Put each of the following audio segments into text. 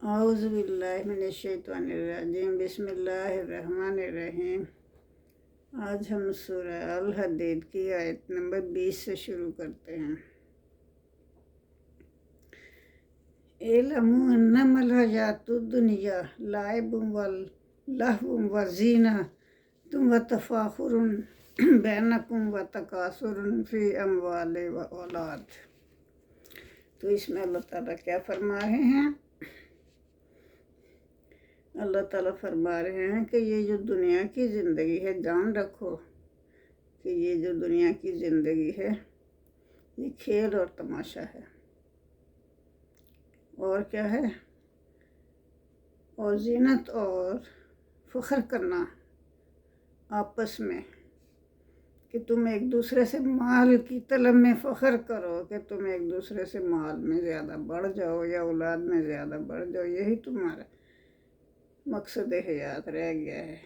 اعوذ باللہ من الشیطان الرجیم، بسم اللہ الرحمن الرحیم۔ آج ہم سورہ الحدید کی آیت نمبر 20 سے شروع کرتے ہیں۔ اعلموا انما الحیاۃ الدنیا لعب ولہو وزینۃ وتفاخر بینکم وتکاثر فی الاموال والاولاد۔ تو اس میں اللہ تعالیٰ کیا فرما رہے ہیں؟ اللہ تعالیٰ فرما رہے ہیں کہ یہ جو دنیا کی زندگی ہے، جان رکھو کہ یہ جو دنیا کی زندگی ہے یہ کھیل اور تماشا ہے۔ اور کیا ہے؟ اور زینت اور فخر کرنا آپس میں، کہ تم ایک دوسرے سے مال کی طلب میں فخر کرو، کہ تم ایک دوسرے سے مال میں زیادہ بڑھ جاؤ یا اولاد میں زیادہ بڑھ جاؤ، یہی تمہارا مقصد حیات رہ گیا ہے۔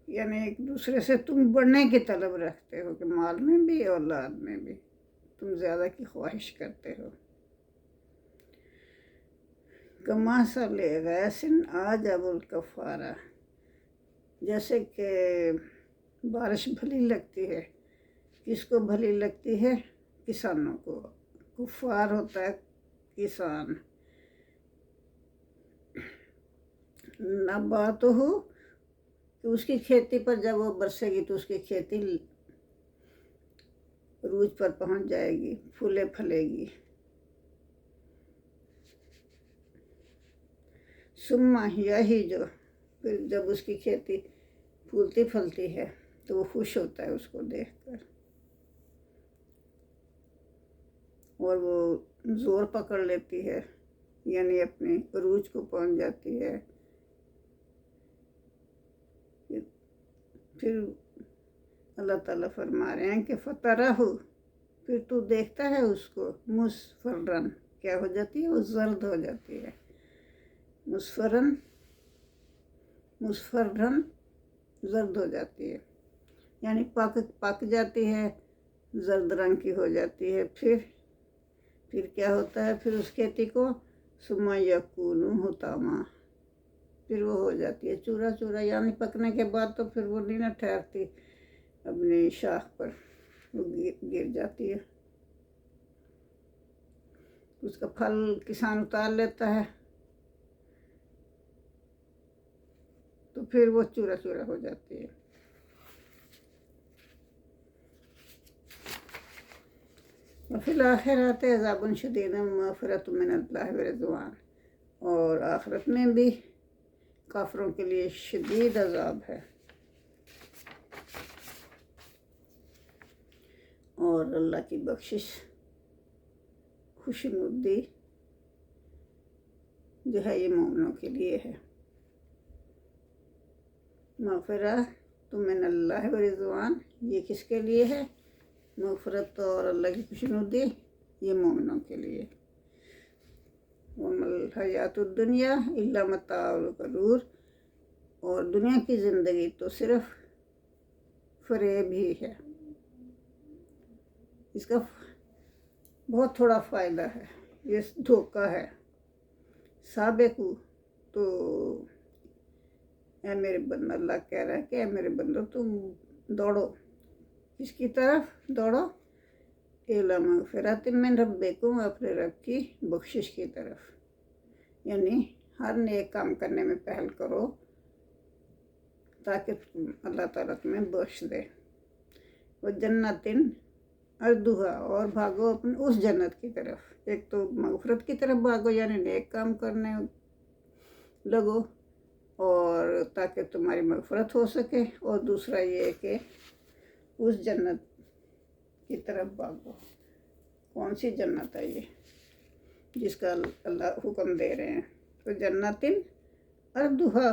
یعنی ایک دوسرے سے تم بڑھنے کی طلب رکھتے ہو کہ مال میں بھی اولاد میں بھی تم زیادہ کی خواہش کرتے ہو۔ کمثل غیث اعجب الکفار، جیسے کہ بارش بھلی لگتی ہے۔ کس کو بھلی لگتی ہے؟ کسانوں کو۔ کفار ہوتا ہے کسان۔ نبات ہو کہ اس کی کھیتی پر جب وہ برسے گی تو اس کی کھیتی عروج پر پہنچ جائے گی، پھولے پھلے گی۔ ثم یہی جو پھر جب اس کی کھیتی پھولتی پھلتی ہے تو وہ خوش ہوتا ہے اس کو دیکھ کر، اور وہ زور پکڑ لیتی ہے، یعنی اپنی عروج کو پہنچ جاتی ہے۔ پھر اللہ تعالیٰ فرما رہے ہیں کہ فترہ، پھر تو دیکھتا ہے اس کو مصفرن، کیا ہو جاتی ہے؟ وہ زرد ہو جاتی ہے۔ مصفرن زرد ہو جاتی ہے، یعنی پک جاتی ہے، زرد رنگ کی ہو جاتی ہے۔ پھر کیا ہوتا ہے؟ پھر اس کھیتی کو ثم یکون حطاما، پھر وہ ہو جاتی ہے چورا چورا، یعنی پکنے کے بعد تو پھر وہ نہیں نہ ٹھہرتی اپنی شاخ پر، وہ گر جاتی ہے۔ اس کا پھل کسان اتار لیتا ہے تو پھر وہ چورا چورا ہو جاتی ہے۔ وفی الآخرۃ عذاب شدید ومغفرۃ من اللہ ورضوان، اور آخرت میں بھی کافروں کے لیے شدید عذاب ہے اور اللہ کی بخشش، خوشنودی جو ہے یہ مومنوں کے لیے ہے۔ مغفرۃ من اللہ ورضوان، یہ کس کے لیے ہے؟ مغفرت اور اللہ کی خوشنودی یہ مومنوں کے لیے۔ وما الحیات الدنیا الا متاع الغرور، اور دنیا کی زندگی تو صرف فریب ہی ہے، اس کا بہت تھوڑا فائدہ ہے، یہ دھوکہ ہے۔ سابقو، تو اے میرے بندو، اللہ کہہ رہا ہے کہ اے میرے بندو تم دوڑو، کس کی طرف دوڑو؟ الی مغفرۃ من ربکم، اپنے رب کی بخشش کی طرف، یعنی ہر نیک کام کرنے میں پہل کرو تاکہ اللہ تعالیٰ تمہیں بخش دے۔ وجنت عرضھا، اور بھاگو اپنے اس جنت کی طرف، ایک تو مغفرت کی طرف بھاگو یعنی نیک کام کرنے لگو اور تاکہ تمہاری مغفرت ہو سکے، اور دوسرا یہ کہ اس جنت کی طرف بھاگو۔ کون سی جنت ہے یہ جس کا اللہ حکم دے رہے ہیں؟ تو جنت عرضھا،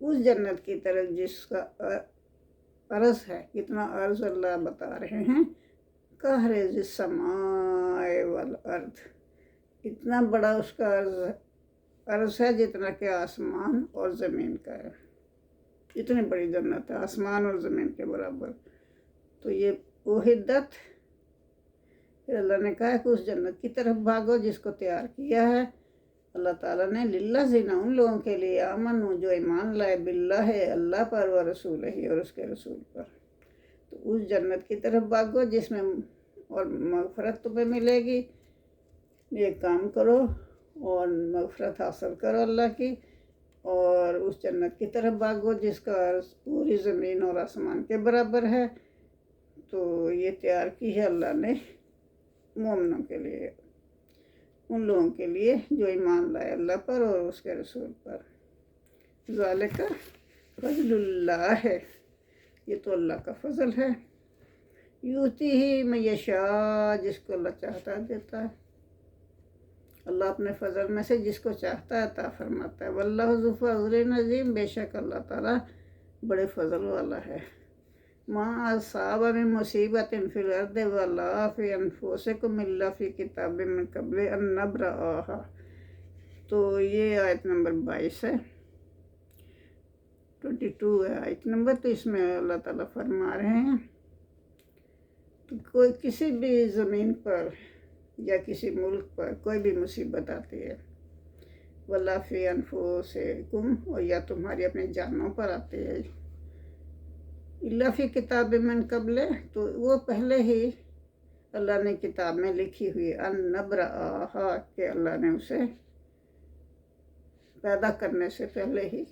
اس جنت کی طرف جس کا عرض ہے، کتنا عرض اللہ بتا رہے ہیں، کعرض السماء والارض، اتنا بڑا اس کا عرض ہے جتنا کہ آسمان اور زمین کا ہے۔ اتنی بڑی جنت ہے، آسمان اور زمین کے برابر۔ تو یہ اعدت پھر اللہ نے کہا کہ اس جنت کی طرف بھاگو جس کو تیار کیا ہے اللہ تعالیٰ نے، للذین، ان لوگوں کے لیے، آمنوا، جو ایمان لائے، باللہ، اللہ پر، و رسولہ، اور اس کے رسول پر، تو اس جنت کی طرف بھاگو جس میں اور مغفرت تمہیں ملے گی، یہ کام کرو اور مغفرت حاصل کرو اللہ کی، اور اس جنت کی طرف بھاگو جس کا پوری زمین اور آسمان کے برابر ہے۔ تو یہ تیار کی ہے اللہ نے مومنوں کے لیے، ان لوگوں کے لیے جو ایمان لائے اللہ پر اور اس کے رسول پر۔ ذالک فضل اللہ ہے، یہ تو اللہ کا فضل ہے، یؤتی ہی من یشاء، جس کو اللہ چاہتا ہے دیتا ہے، اللہ اپنے فضل میں سے جس کو چاہتا ہے عطا فرماتا ہے۔ واللہ ذو فضل عظیم، بے شک اللہ تعالیٰ بڑے فضل والا ہے۔ ما اصاب من مصیبت فی الارض ولا فی انفسکم الا فی کتاب من قبل ان نبرأہا، تو یہ آیت نمبر 22 ہے، 22 ہے آیت نمبر۔ تو اس میں اللہ تعالیٰ فرما رہے ہیں کہ کوئی کسی بھی زمین پر یا کسی ملک پر کوئی بھی مصیبت آتی ہے، ولا فی انفسکم، اور یا تمہاری اپنی جانوں پر آتی ہے، الا فی کتاب من قبل، تو وہ پہلے ہی اللہ نے کتاب میں لکھی ہوئی، ان نبرأہا، کہ اللہ نے اسے پیدا کرنے سے پہلے ہی،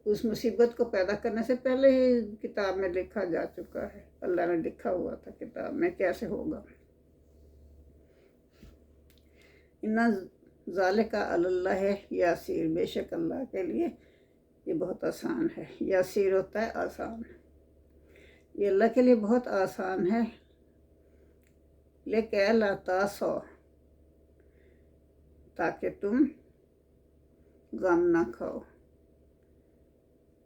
اس مصیبت کو پیدا کرنے سے پہلے ہی کتاب میں لکھا جا چکا ہے، اللہ نے لکھا ہوا تھا کتاب میں کیسے ہوگا۔ ان ذالک علی اللہ یسیر، بے شک اللہ کے لیے یہ بہت آسان ہے، یسیر ہوتا ہے آسان، یہ اللہ کے لیے بہت آسان ہے، لیکن لا تاسو، تاکہ تم غم نہ کھاؤ،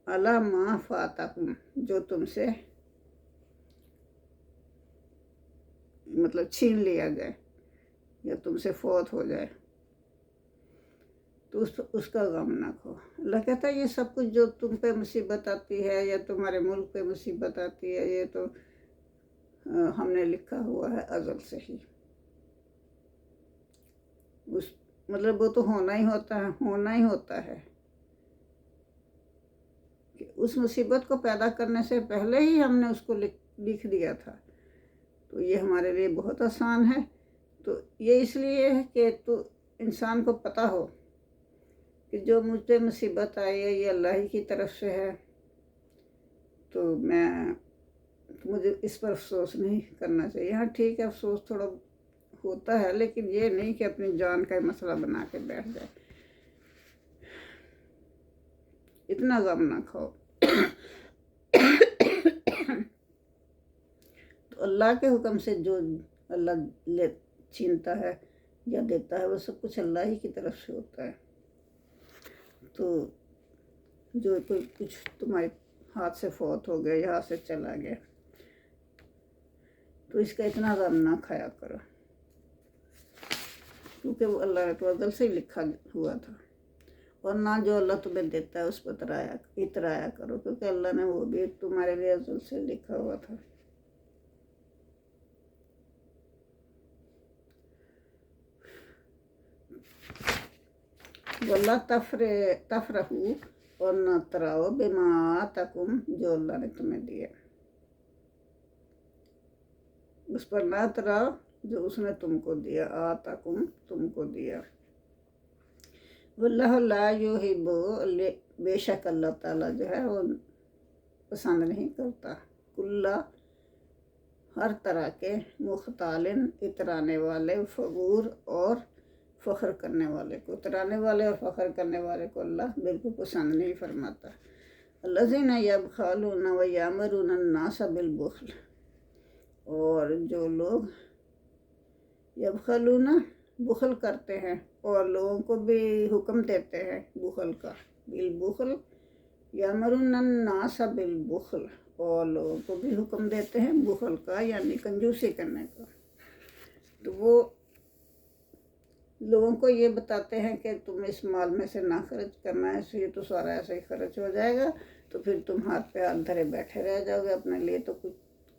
علی ما فاتکم، جو تم سے مطلب چھین لیا جائے یا تم سے فوت ہو جائے، تو اس کا غم نہ کھو۔ اللہ کہتا ہے یہ سب کچھ جو تم پہ مصیبت آتی ہے یا تمہارے ملک پہ مصیبت آتی ہے، یہ تو ہم نے لکھا ہوا ہے ازل سے ہی، مطلب وہ تو ہونا ہی ہوتا ہے کہ اس مصیبت کو پیدا کرنے سے پہلے ہی ہم نے اس کو لکھ دیا تھا، تو یہ ہمارے لیے بہت آسان ہے۔ تو یہ اس لیے ہے کہ تو انسان کو پتہ ہو کہ جو مجھ پہ مصیبت آئی ہے یہ اللہ ہی کی طرف سے ہے، تو مجھے اس پر افسوس نہیں کرنا چاہیے۔ ہاں ٹھیک ہے، افسوس تھوڑا ہوتا ہے، لیکن یہ نہیں کہ اپنی جان کا مسئلہ بنا کے بیٹھ جائے، اتنا غم نہ کھاؤ۔ تو اللہ کے حکم سے جو اللہ چھینتا ہے یا دیتا ہے وہ سب کچھ اللہ ہی کی طرف سے ہوتا ہے۔ تو جو کوئی کچھ تمہارے ہاتھ سے فوت ہو گیا یا ہاتھ سے چلا گیا تو اس کا اتنا غم نہ کھایا کرو، کیونکہ وہ اللہ نے تو ازل سے ہی لکھا ہوا تھا، اور نہ جو اللہ تمہیں دیتا ہے اس پر اترایا کرو، کیونکہ اللہ نے وہ بھی تمہارے لیے ازل سے لکھا ہوا تھا۔ وَلَا تفرحوا، اور نہ تراؤ، بما آتاکم، جو اللہ نے تمہیں دیا، اس پر نہ تراؤ جو اس نے تم کو دیا، آتاکم، تم کو دیا۔ واللہ لا یحب، بے شک اللہ تعالیٰ جو ہے وہ پسند نہیں کرتا، کل، ہر طرح کے، مختالن، اترانے والے، فغور، اور فخر کرنے والے کو، اترانے والے اور فخر کرنے والے کو اللہ بالکل پسند نہیں فرماتا۔ الذین یبخلون ویأمرون الناس بالبخل، اور جو لوگ یبخلون، بخل کرتے ہیں اور لوگوں کو بھی حکم دیتے ہیں بخل کا، بالبخل، یأمرون الناس بالبخل، اور لوگوں کو بھی حکم دیتے ہیں بخل کا، یعنی کنجوسی کرنے کا۔ تو وہ لوگوں کو یہ بتاتے ہیں کہ تم اس مال میں سے نہ خرچ کرنا ہے، یہ تو سارا ایسے ہی خرچ ہو جائے گا، تو پھر تم ہاتھ پہ ہاتھ دھرے بیٹھے رہ جاؤ گے، اپنے لیے تو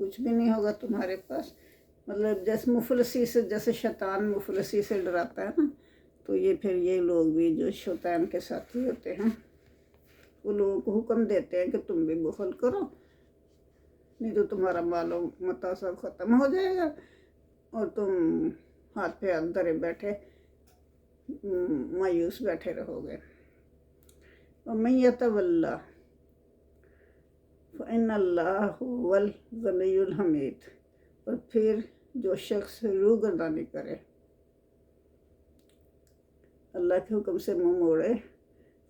کچھ بھی نہیں ہوگا تمہارے پاس، مطلب جیسے مفلسی سے، جیسے شیطان مفلسی سے ڈراتا ہے نا، تو یہ پھر یہ لوگ بھی جو شیطان کے ساتھی ہوتے ہیں وہ لوگوں کو حکم دیتے ہیں کہ تم بھی بخل کرو، نہیں تو تمہارا مال و متاع سب ختم ہو جائے گا اور تم ہاتھ پہ ہاتھ دھرے بیٹھے مایوس بیٹھے رہو گے۔ وَمَن يَتَوَلَّ فَإِنَّ اللَّهَ هُوَ الْغَنِيُّ الْحَمِيدُ، اور پھر جو شخص روگردانی کرے، اللہ کے حکم سے منہ موڑے،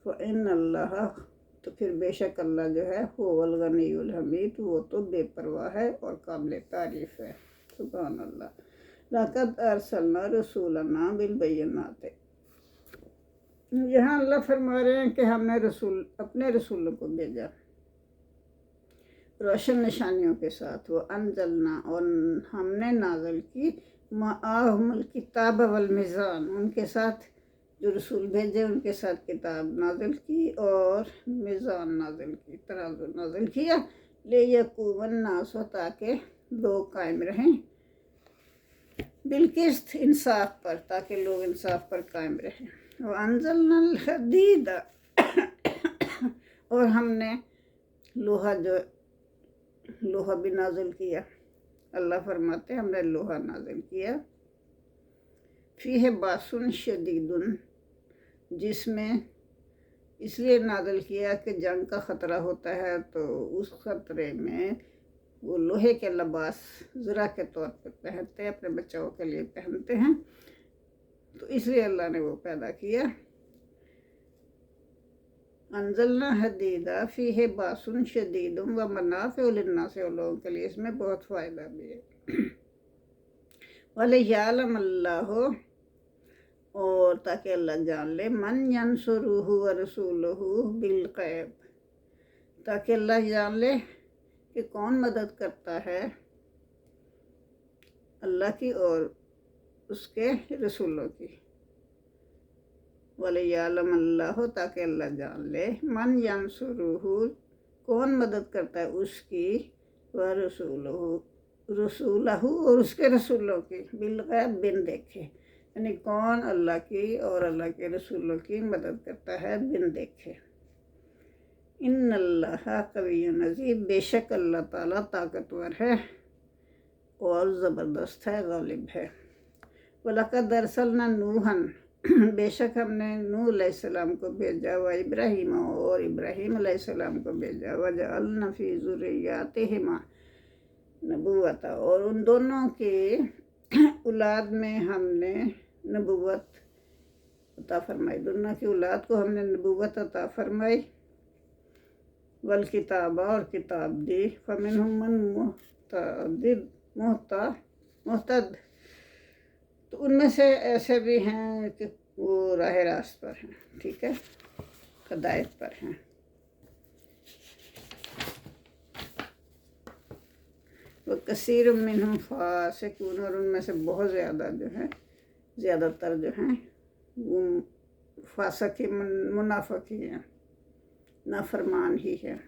فَإِنَّ اللَّهَ، تو پھر بے شک اللہ جو ہے هُوَ الْغَنِيُّ الْحَمِيدُ، وہ تو بے پرواہ ہے اور قابل تعریف ہے۔ سبحان اللہ۔ لَقَدْ أَرْسَلْنَا رُسُولَنَا بِالْبَيِّنَاتِ، یہاں اللہ فرما رہے ہیں کہ ہم نے اپنے رسولوں کو بھیجا روشن نشانیوں کے ساتھ، وہ انزلنا، اور ہم نے نازل کی، معاہم الکتاب والمیزان، ان کے ساتھ جو رسول بھیجے ان کے ساتھ کتاب نازل کی اور میزان نازل کی، ترازو نازل کیا، لیقوم الناس، تاکہ لوگ قائم رہیں، بالقسط، انصاف پر، تاکہ لوگ انصاف پر قائم رہیں۔ وَأَنزَلْنَا الْحَدِيدَ، اور ہم نے لوہا بھی نازل کیا، اللہ فرماتے ہیں ہم نے لوہا نازل کیا، فیہ باس شدید، جس میں اس لیے نازل کیا کہ جنگ کا خطرہ ہوتا ہے، تو اس خطرے میں وہ لوہے کے لباس ذرا کے طور پہ پہنتے ہیں، اپنے بچوں کے لیے پہنتے ہیں، تو اس لیے اللہ نے وہ پیدا کیا۔ انزلنا حدیدہ فیہ باس شدید ومنافع للناس، اور لوگوں کے لیے اس میں بہت فائدہ بھی ہے۔ وَلِيَعْلَمَ اللَّهُ، اور تاکہ اللہ جان لے، من ينصرہ ورسولہ بالغیب، تاکہ اللہ جان لے کہ کون مدد کرتا ہے اللہ کی اور اس کے رسولوں کی۔ وَلِيَعْلَمَ اللَّهُ، تاکہ اللہ جان لے، من ينصرہ، کون مدد کرتا ہے اس کی، رسولہ، اور اس کے رسولوں کی، بالغیب، بن دیکھے، یعنی کون اللہ کی اور اللہ کے رسولوں کی مدد کرتا ہے بن دیکھے۔ ان اللہ قوی عزیز، بے شک اللہ تعالیٰ طاقتور ہے اور زبردست ہے، غالب ہے۔ وَلَقَدْ أَرْسَلْنَا نُوحًا، بے شک ہم نے نوح علیہ السلام کو بھیجا، وَإِبْرَاهِيمَ، اور ابراہیم علیہ السلام کو بھیجا، وَجَعَلْنَا فِي ذُرِّيَّاتِهِمَا نبوتا، اور ان دونوں کی اولاد میں ہم نے نبوت عطا فرمائی، دونوں کی اولاد کو ہم نے نبوت عطا فرمائی، والکتاب، اور کتاب دی، فمنہم من محتد، تو ان میں سے ایسے بھی ہیں کہ وہ راہ راست پر ہیں، ٹھیک ہے، ہدایت پر ہیں۔ وَكَثِيرٌ مِّنْهُمْ فَاسِقُونَ، اور ان میں سے بہت زیادہ جو ہیں، زیادہ تر جو ہیں وہ فاسق ہی، منافق ہی ہیں، نافرمان ہی ہیں،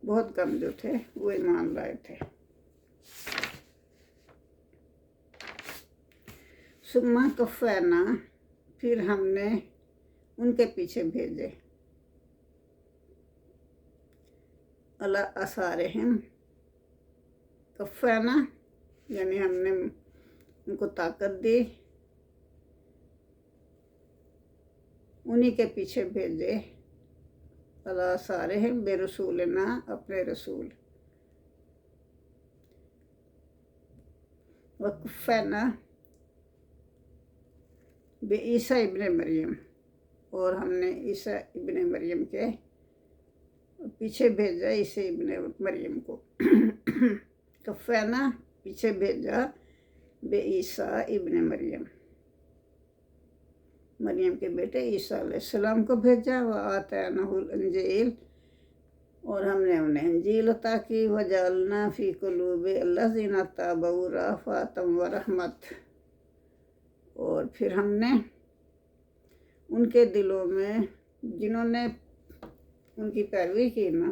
بہت کم جو تھے وہ ایمان لائے تھے۔ ثم کفینا، پھر ہم نے ان کے پیچھے بھیجے، علی آثارہم، کفینا یعنی ہم نے ان کو طاقت دی، انہی کے پیچھے بھیجے، علی آثارہم، بے رسولنا، اپنے رسول، وکفینا بے عیسیٰ ابن مریم، اور ہم نے عیسیٰ ابن مریم کے پیچھے بھیجا، عیسیٰ ابن مریم کو، کفینا، پیچھے بھیجا، بے عیسیٰ ابن مریم، مریم کے بیٹے عیسیٰ علیہ السلام کو بھیجا، وآتیناہ الانجیل، اور ہم نے انہیں انجیل عطا کی، وجعلنا فی قلوب الذین اتبعوا رأفۃ ورحمۃ، اور پھر ہم نے ان کے دلوں میں، جنہوں نے ان کی پیروی کی نا،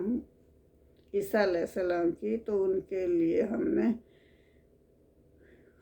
عیسیٰ علیہ السلام کی، تو ان کے لیے ہم نے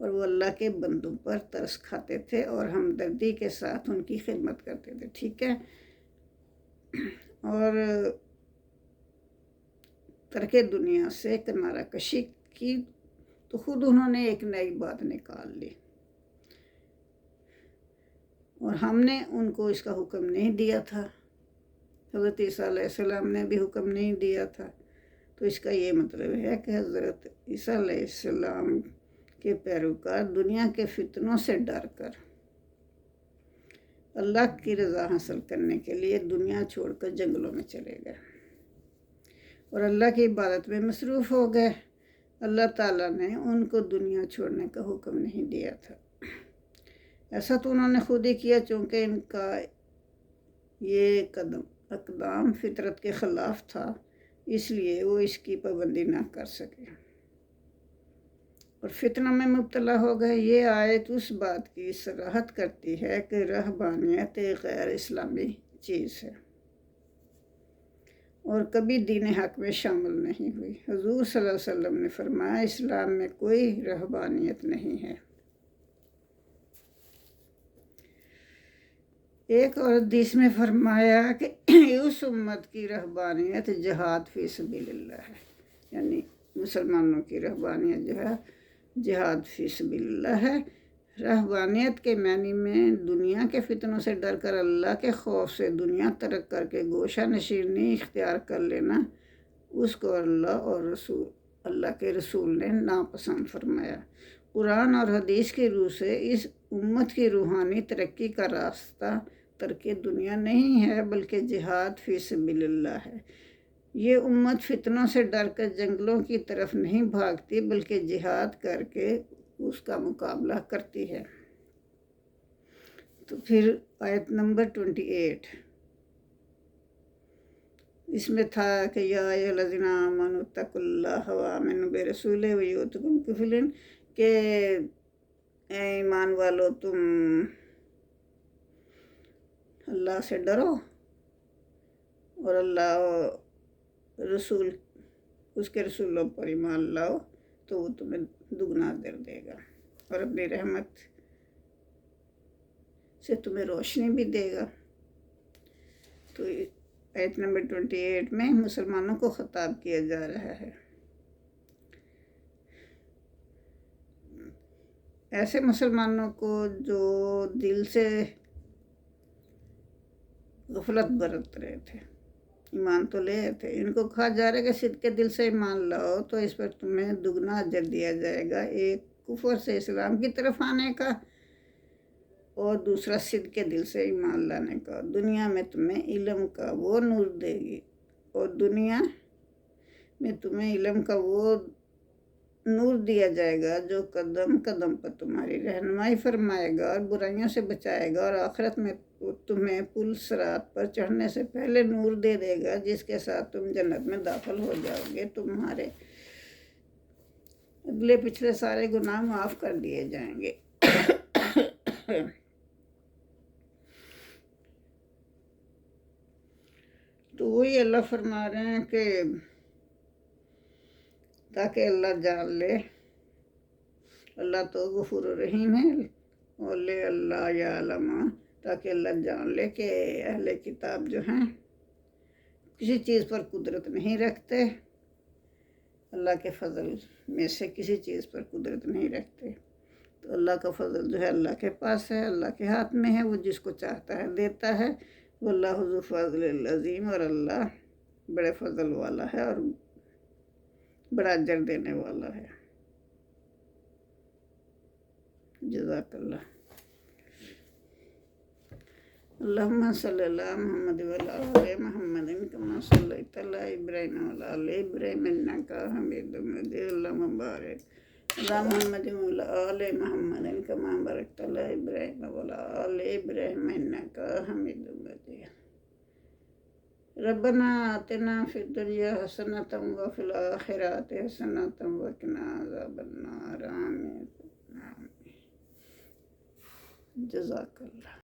اور وہ اللہ کے بندوں پر ترس کھاتے تھے اور ہمدردی کے ساتھ ان کی خدمت کرتے تھے. ٹھیک ہے. اور ترک دنیا سے کنارہ کشی کی تو خود انہوں نے ایک نئی بات نکال لی، اور ہم نے ان کو اس کا حکم نہیں دیا تھا. حضرت عیسیٰ علیہ السلام نے بھی حکم نہیں دیا تھا. تو اس کا یہ مطلب ہے کہ حضرت عیسیٰ علیہ السلام کے پیروکار دنیا کے فتنوں سے ڈر کر اللہ کی رضا حاصل کرنے کے لیے دنیا چھوڑ کر جنگلوں میں چلے گئے اور اللہ کی عبادت میں مصروف ہو گئے. اللہ تعالیٰ نے ان کو دنیا چھوڑنے کا حکم نہیں دیا تھا. ایسا تو انہوں نے خود ہی کیا، چونکہ ان کا یہ اقدام فطرت کے خلاف تھا، اس لیے وہ اس کی پابندی نہ کر سکے اور فتنہ میں مبتلا ہو گئے. یہ آیت اس بات کی صراحت کرتی ہے کہ رہبانیت ایک غیر اسلامی چیز ہے اور کبھی دین حق میں شامل نہیں ہوئی. حضور صلی اللہ علیہ وسلم نے فرمایا اسلام میں کوئی رہبانیت نہیں ہے. ایک اور حدیث میں فرمایا کہ اس امت کی رہبانیت جہاد فی سبیل اللہ ہے، یعنی مسلمانوں کی رہبانیت جو ہے جہاد فی سبیل اللہ ہے. رہبانیت کے معنی میں دنیا کے فتنوں سے ڈر کر اللہ کے خوف سے دنیا ترک کر کے گوشہ نشینی اختیار کر لینا، اس کو اللہ کے رسول نے ناپسند فرمایا. قرآن اور حدیث کی روح سے اس امت کی روحانی ترقی کا راستہ ترک دنیا نہیں ہے بلکہ جہاد فی سبیل اللہ ہے. یہ امت فتنوں سے ڈر کر جنگلوں کی طرف نہیں بھاگتی بلکہ جہاد کر کے اس کا مقابلہ کرتی ہے. تو پھر آیت نمبر 28 اس میں تھا کہ یا ایھا الذین آمنوا اتقوا اللہ وآمنوا برسولہ ویؤتکم کفلا، کہ اے ایمان والو تم اللہ سے ڈرو اور اللہ رسول اس کے رسولوں پر ایمان لاؤ تو وہ تمہیں دگنا اجر دے گا اور اپنی رحمت سے تمہیں روشنی بھی دے گا. تو آیت نمبر 28 میں مسلمانوں کو خطاب کیا جا رہا ہے. ایسے مسلمانوں کو جو دل سے غفلت برت رہے تھے، ایمان تو لے تھے، ان کو کہا جا رہا ہے کہ صدق کے دل سے ایمان لاؤ تو اس پر تمہیں دگنا اجر دیا جائے گا. ایک کفر سے اسلام کی طرف آنے کا اور دوسرا صدق کے دل سے ایمان لانے کا. دنیا میں تمہیں علم کا وہ نور دے گی اور دنیا میں تمہیں علم کا وہ نور دیا جائے گا جو قدم قدم پر تمہاری رہنمائی فرمائے گا اور برائیوں سے بچائے گا، اور آخرت میں تمہیں پل صراط پر چڑھنے سے پہلے نور دے دے گا جس کے ساتھ تم جنت میں داخل ہو جاؤ گے. تمہارے اگلے پچھلے سارے گناہ معاف کر دیے جائیں گے. تو وہی اللہ فرما رہے ہیں کہ تاکہ اللہ جان لے، اللہ تو غفور الرحیم ہے، اور لے اللہ یعلم، تاکہ اللہ جان لے کہ اہل کتاب جو ہیں کسی چیز پر قدرت نہیں رکھتے، اللہ کے فضل میں سے کسی چیز پر قدرت نہیں رکھتے. تو اللہ کا فضل جو ہے اللہ کے پاس ہے، اللہ کے ہاتھ میں ہے، وہ جس کو چاہتا ہے دیتا ہے. واللہ ذو فضل العظیم، اور اللہ بڑے فضل والا ہے اور بڑا اجر دینے والا ہے. جزاک اللہ. اللہم صلی اللہ محمد وعلی آل محمد کما صلیت علی ابراہیم وعلی آل ابراہیم انک حمید مجید. اللہم بارک علی محمد وعلی آل محمد کما بارکت علی ابراہیم وعلی آل ابراہیم انک حمید مجید. ربنا آتنا فی الدنیا حسنۃ وفی الآخرۃ حسنۃ وقنا عذاب النار. آمین. جزاک اللہ.